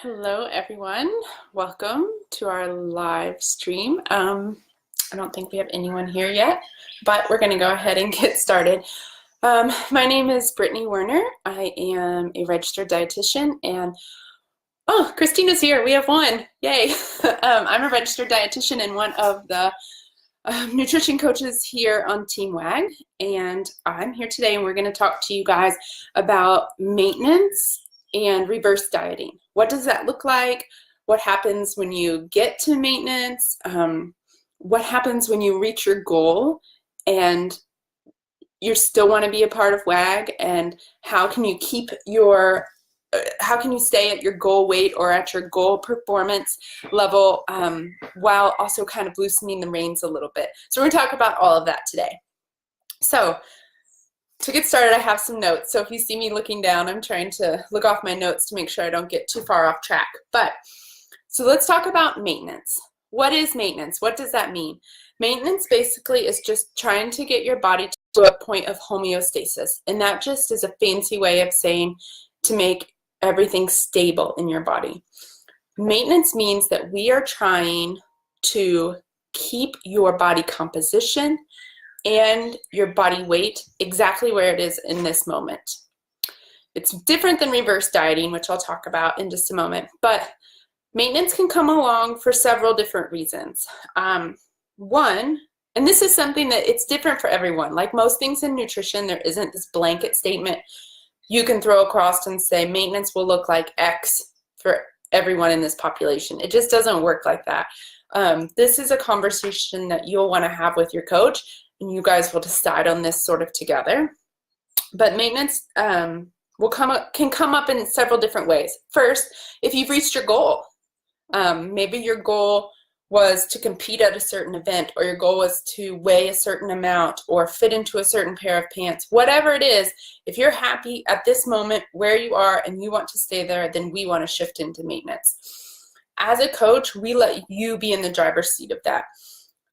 Hello, everyone. Welcome to our live stream. I don't think we have anyone here yet, but we're going to go ahead and get started. My name is Brittany Werner. I am a registered dietitian, and oh, Christina's here. We have one. Yay! I'm a registered dietitian and one of the nutrition coaches here on Team WAG, and I'm here today, and we're going to talk to you guys about maintenance and reverse dieting. What does that look like? What happens when you get to maintenance? What happens when you reach your goal and you still want to be a part of WAG? And how can you keep your how can you stay at your goal weight or at your goal performance level while also kind of loosening the reins a little bit? So we're going to talk about all of that today. So to get started, I have some notes. So if you see me looking down, I'm trying to look off my notes to make sure I don't get too far off track. So let's talk about maintenance. What is maintenance? What does that mean? Maintenance basically is just trying to get your body to a point of homeostasis. And that just is a fancy way of saying to make everything stable in your body. Maintenance means that we are trying to keep your body composition and your body weight exactly where it is in this moment. It's different than reverse dieting, which I'll talk about in just a moment, but maintenance can come along for several different reasons. One, and this is something that it's different for everyone. Like most things in nutrition, there isn't this blanket statement you can throw across and say maintenance will look like X for everyone in this population. It just doesn't work like that. This is a conversation that you'll want to have with your coach, and you guys will decide on this sort of together. But maintenance can come up in several different ways. First, if you've reached your goal, maybe your goal was to compete at a certain event, or your goal was to weigh a certain amount or fit into a certain pair of pants. Whatever it is, if you're happy at this moment where you are and you want to stay there, then we want to shift into maintenance. As a coach, we let you be in the driver's seat of that.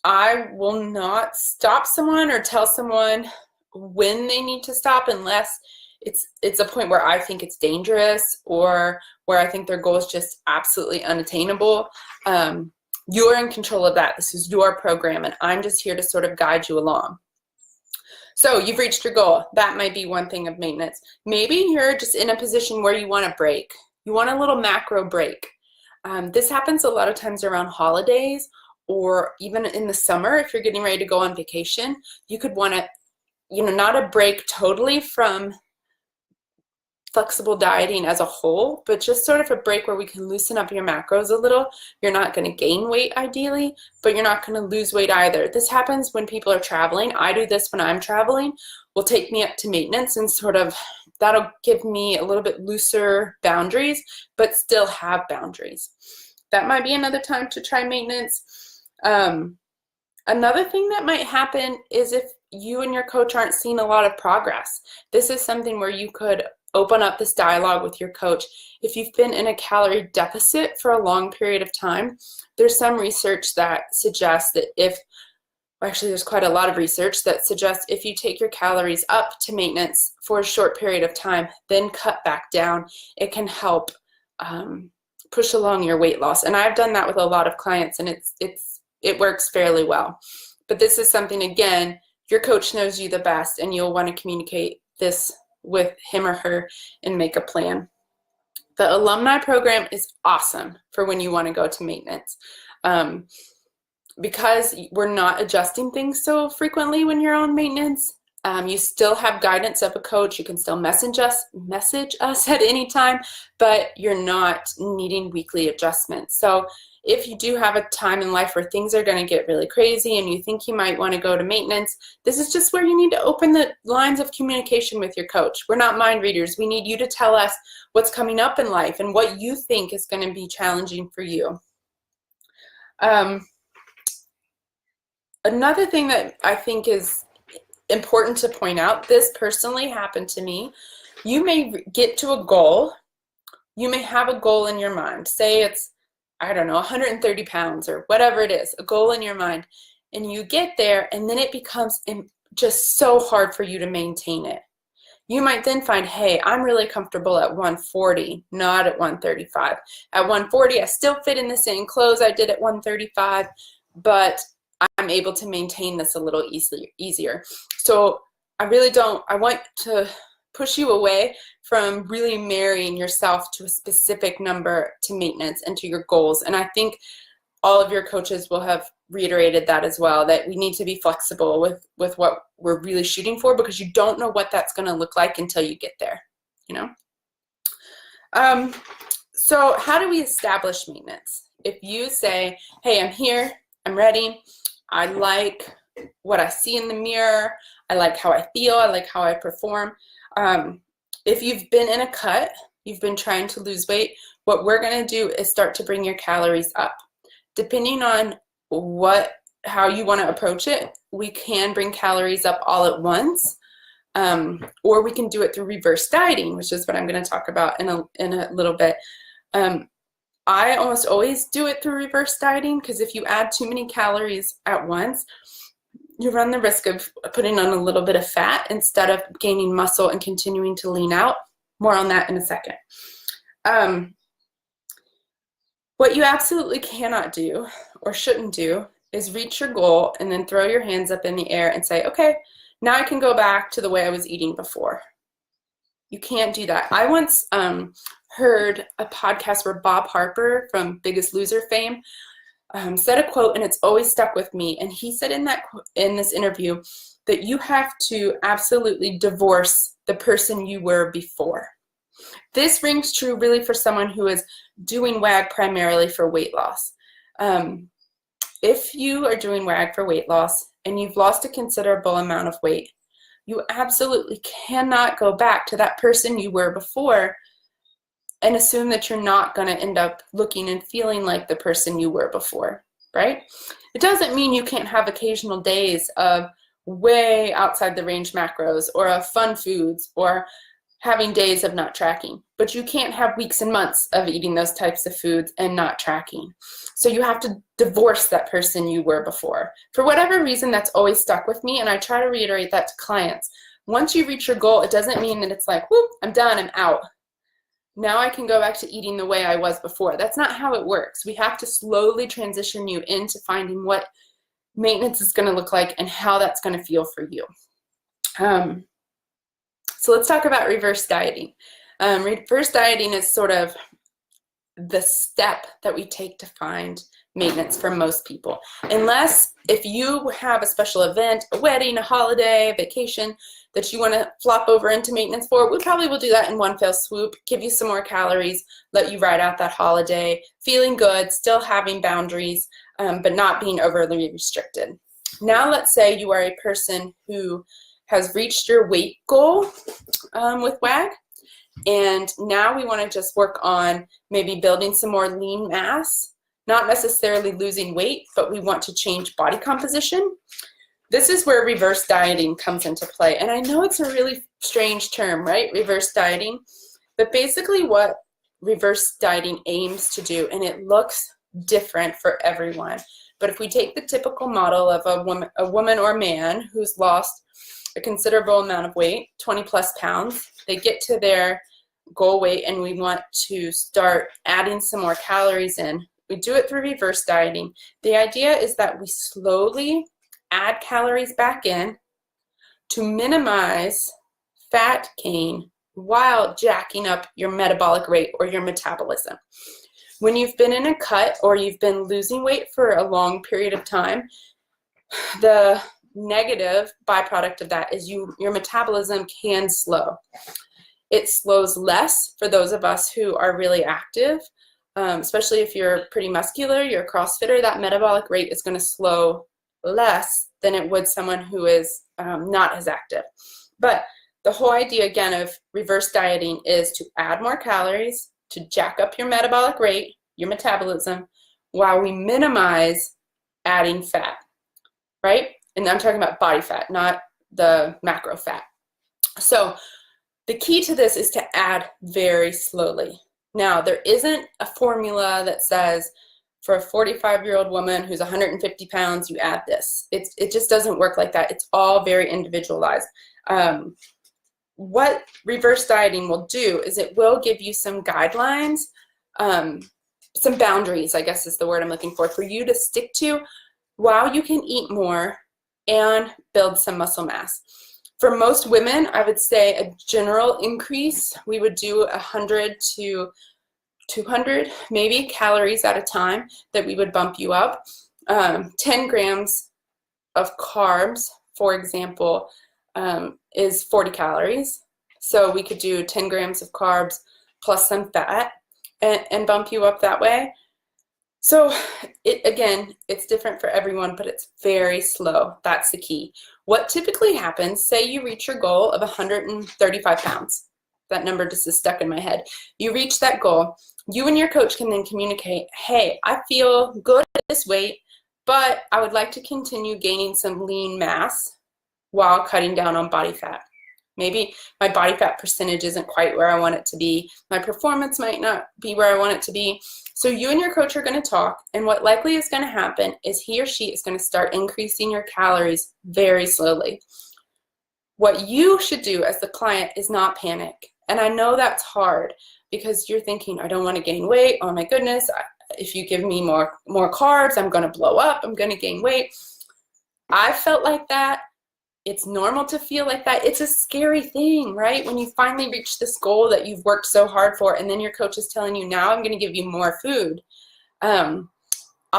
I will not stop someone or tell someone when they need to stop unless it's a point where I think it's dangerous or where I think their goal is just absolutely unattainable. You're in control of that. This is your program, and I'm just here to sort of guide you along. So you've reached your goal. That might be one thing of maintenance. Maybe you're just in a position where you want a break. You want a little macro break. This happens a lot of times around holidays, or even in the summer if you're getting ready to go on vacation. You could want to, not a break totally from flexible dieting as a whole, but just sort of a break where we can loosen up your macros a little. You're not going to gain weight ideally, but you're not going to lose weight either. This happens when people are traveling. I do this when I'm traveling. Will take me up to maintenance, and sort of that'll give me a little bit looser boundaries, but still have boundaries. That might be another time to try maintenance. Another thing that might happen is if you and your coach aren't seeing a lot of progress. This is something where you could open up this dialogue with your coach. If you've been in a calorie deficit for a long period of time, there's some research that suggests that there's quite a lot of research that suggests if you take your calories up to maintenance for a short period of time, then cut back down, it can help push along your weight loss. And I've done that with a lot of clients, and it works fairly well. But this is something, again, your coach knows you the best, and you'll want to communicate this with him or her and make a plan. The alumni program is awesome for when you want to go to maintenance. Because we're not adjusting things so frequently when you're on maintenance, you still have guidance of a coach. You can still message us at any time, but you're not needing weekly adjustments. So if you do have a time in life where things are going to get really crazy and you think you might want to go to maintenance, this is just where you need to open the lines of communication with your coach. We're not mind readers. We need you to tell us what's coming up in life and what you think is going to be challenging for you. Another thing that I think is important to point out, this personally happened to me. You may get to a goal. You may have a goal in your mind. Say it's, 130 pounds or whatever it is, a goal in your mind. And you get there, and then it becomes just so hard for you to maintain it. You might then find, hey, I'm really comfortable at 140, not at 135. At 140, I still fit in the same clothes I did at 135, but I'm able to maintain this a little easier. So I want to push you away from really marrying yourself to a specific number to maintenance and to your goals. And I think all of your coaches will have reiterated that as well, that we need to be flexible with what we're really shooting for, because you don't know what that's going to look like until you get there, you know? So how do we establish maintenance? If you say, hey, I'm here, I'm ready, I like what I see in the mirror, I like how I feel, I like how I perform. If you've been in a cut, you've been trying to lose weight, what we're going to do is start to bring your calories up. Depending on how you want to approach it, we can bring calories up all at once, or we can do it through reverse dieting, which is what I'm going to talk about in a little bit. I almost always do it through reverse dieting, because if you add too many calories at once, you run the risk of putting on a little bit of fat instead of gaining muscle and continuing to lean out. More on that in a second. What you absolutely cannot do or shouldn't do is reach your goal and then throw your hands up in the air and say, okay, now I can go back to the way I was eating before. You can't do that. I once heard a podcast where Bob Harper from Biggest Loser fame said a quote, and it's always stuck with me. And he said in this interview that you have to absolutely divorce the person you were before. This rings true really for someone who is doing WAG primarily for weight loss. If you are doing WAG for weight loss and you've lost a considerable amount of weight, you absolutely cannot go back to that person you were before and assume that you're not going to end up looking and feeling like the person you were before, right? It doesn't mean you can't have occasional days of way outside the range macros or of fun foods or having days of not tracking, but you can't have weeks and months of eating those types of foods and not tracking. So you have to divorce that person you were before. For whatever reason, that's always stuck with me, and I try to reiterate that to clients. Once you reach your goal, it doesn't mean that it's like, whoop, I'm done, I'm out. Now I can go back to eating the way I was before. That's not how it works. We have to slowly transition you into finding what maintenance is going to look like and how that's going to feel for you. So let's talk about reverse dieting. Reverse dieting is sort of the step that we take to find maintenance for most people. Unless if you have a special event, a wedding, a holiday, a vacation that you want to flop over into maintenance for, we probably will do that in one fell swoop, give you some more calories, let you ride out that holiday, feeling good, still having boundaries, but not being overly restricted. Now let's say you are a person who has reached your weight goal with WAG, and now we want to just work on maybe building some more lean mass, not necessarily losing weight, but we want to change body composition. This is where reverse dieting comes into play. And I know it's a really strange term, right? Reverse dieting. But basically what reverse dieting aims to do, and it looks different for everyone. But if we take the typical model of a woman or man who's lost a considerable amount of weight, 20 plus pounds, they get to their goal weight and we want to start adding some more calories in. We do it through reverse dieting. The idea is that we slowly add calories back in to minimize fat gain while jacking up your metabolic rate or your metabolism. When you've been in a cut or you've been losing weight for a long period of time, the negative byproduct of that is your metabolism can slow. It slows less for those of us who are really active, especially if you're pretty muscular, you're a CrossFitter, that metabolic rate is going to slow less than it would someone who is not as active. But the whole idea, again, of reverse dieting is to add more calories, to jack up your metabolic rate, your metabolism, while we minimize adding fat, right? And I'm talking about body fat, not the macro fat. So the key to this is to add very slowly. Now, there isn't a formula that says for a 45-year-old woman who's 150 pounds, you add this. It just doesn't work like that. It's all very individualized. what reverse dieting will do is it will give you some guidelines, some boundaries, I guess is the word I'm looking for you to stick to while you can eat more and build some muscle mass. For most women, I would say a general increase, we would do 100 to 200 maybe calories at a time that we would bump you up. 10 grams of carbs, for example, is 40 calories. So we could do 10 grams of carbs plus some fat and bump you up that way. So again, it's different for everyone, but it's very slow. That's the key. What typically happens, say you reach your goal of 135 pounds. That number just is stuck in my head. You reach that goal. You and your coach can then communicate, hey, I feel good at this weight, but I would like to continue gaining some lean mass while cutting down on body fat. Maybe my body fat percentage isn't quite where I want it to be. My performance might not be where I want it to be. So you and your coach are going to talk, and what likely is going to happen is he or she is going to start increasing your calories very slowly. What you should do as the client is not panic. And I know that's hard because you're thinking, I don't want to gain weight. Oh my goodness, if you give me more carbs, I'm going to blow up. I'm going to gain weight. I felt like that. It's normal to feel like that. It's a scary thing, right? When you finally reach this goal that you've worked so hard for, and then your coach is telling you, now I'm going to give you more food. I'll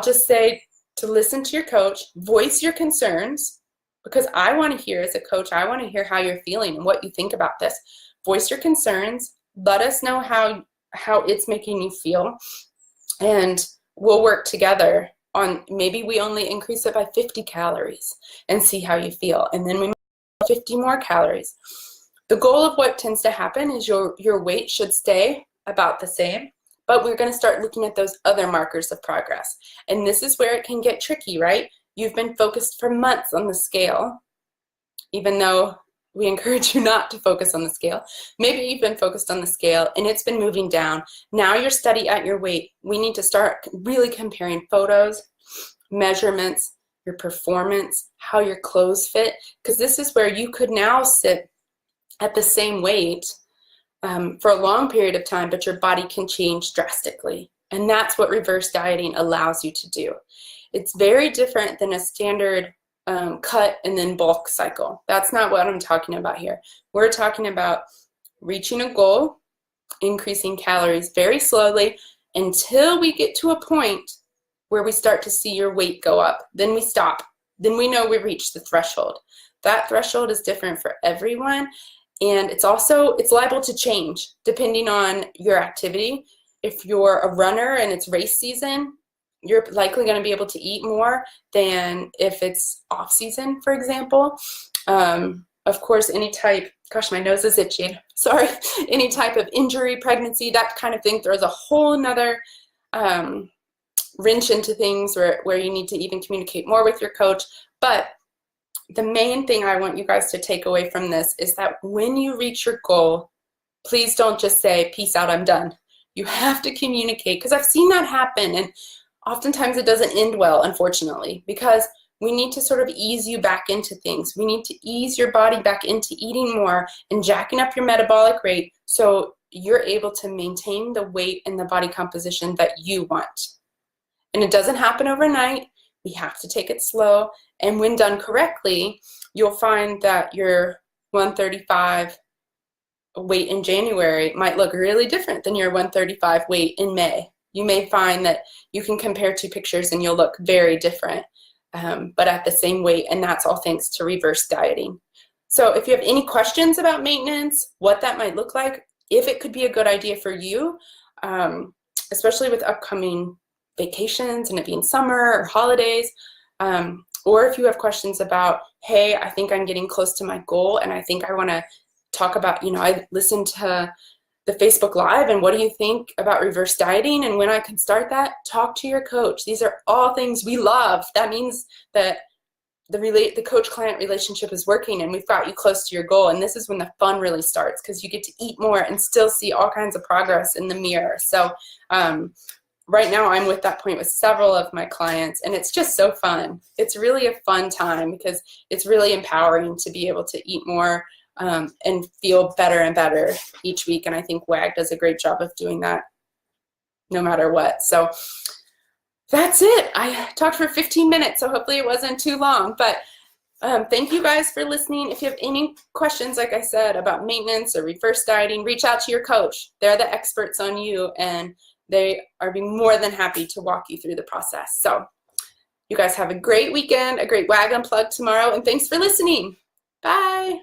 just say to listen to your coach, voice your concerns, because I want to hear as a coach, I want to hear how you're feeling and what you think about this. Voice your concerns. Let us know how it's making you feel, and we'll work together on maybe we only increase it by 50 calories and see how you feel. And then we might 50 more calories. The goal of what tends to happen is your weight should stay about the same, but we're going to start looking at those other markers of progress. And this is where it can get tricky, right? You've been focused for months on the scale, even though we encourage you not to focus on the scale. Maybe you've been focused on the scale and it's been moving down. Now you're steady at your weight. We need to start really comparing photos, measurements, your performance, how your clothes fit, because this is where you could now sit at the same weight for a long period of time, but your body can change drastically. And that's what reverse dieting allows you to do. It's very different than a standard cut and then bulk cycle. That's not what I'm talking about here. We're talking about reaching a goal, increasing calories very slowly until we get to a point where we start to see your weight go up. Then we stop. Then we know we reached the threshold. That threshold is different for everyone, and it's liable to change depending on your activity. If you're a runner and it's race season, you're likely going to be able to eat more than if it's off season, for example. Of course, any type, gosh, my nose is itchy. Sorry. Any type of injury, pregnancy, that kind of thing throws a whole nother wrench into things where you need to even communicate more with your coach. But the main thing I want you guys to take away from this is that when you reach your goal, please don't just say, peace out, I'm done. You have to communicate, because I've seen that happen, and oftentimes it doesn't end well, unfortunately, because we need to sort of ease you back into things. We need to ease your body back into eating more and jacking up your metabolic rate so you're able to maintain the weight and the body composition that you want. And it doesn't happen overnight. We have to take it slow. And when done correctly, you'll find that your 135 weight in January might look really different than your 135 weight in May. You may find that you can compare two pictures and you'll look very different, but at the same weight, and that's all thanks to reverse dieting. So if you have any questions about maintenance, what that might look like, if it could be a good idea for you, especially with upcoming vacations and it being summer or holidays, or if you have questions about, hey, I think I'm getting close to my goal and I think I want to talk about, I listened to the Facebook Live, and what do you think about reverse dieting and when I can start that? Talk to your coach. These are all things we love. That means that the coach-client relationship is working and we've got you close to your goal, and this is when the fun really starts, because you get to eat more and still see all kinds of progress in the mirror. So right now I'm with that point with several of my clients, and it's just so fun. It's really a fun time because it's really empowering to be able to eat more and feel better and better each week. And I think WAG does a great job of doing that no matter what. So that's it. I talked for 15 minutes, so hopefully it wasn't too long. But thank you guys for listening. If you have any questions, like I said, about maintenance or reverse dieting, reach out to your coach. They're the experts on you, and they are being more than happy to walk you through the process. So you guys have a great weekend, a great WAG Unplugged tomorrow, and thanks for listening. Bye.